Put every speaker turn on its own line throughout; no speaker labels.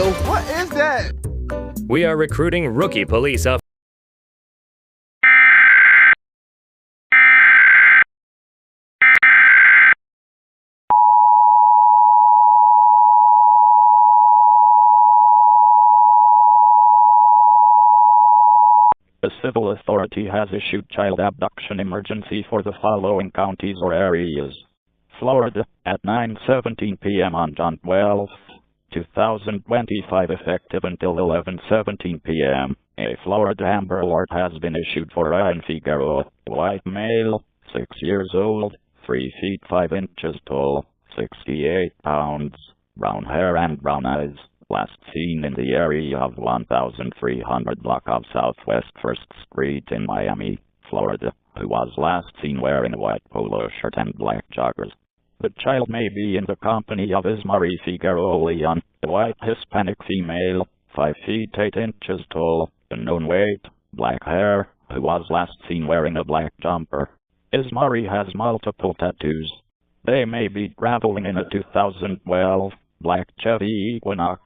yo. What is that?
We are recruiting rookie police officers.
A civil authority has issued child abduction emergency for the following counties or areas. Florida, at 9:17 p.m. on June 12, 2025, effective until 11:17 p.m. A Florida Amber Alert has been issued for Ryan Figueroa, white male, 6 years old, 3 feet 5 inches tall, 68 pounds, brown hair and brown eyes. Last seen in the area of 1300 block of Southwest 1st Street in Miami, Florida, who was last seen wearing a white polo shirt and black joggers. The child may be in the company of Ismarie Figueroa Leon, a white Hispanic female, 5 feet 8 inches tall, unknown weight, black hair, who was last seen wearing a black jumper. Ismarie has multiple tattoos. They may be traveling in a 2012 black Chevy Equinox,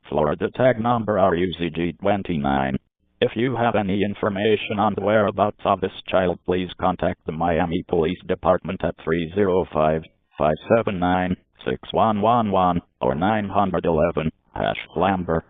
Florida tag number RUZG29. If you have any information on the whereabouts of this child, please contact the Miami Police Department at 305-579-6111 or 911 #Flamber.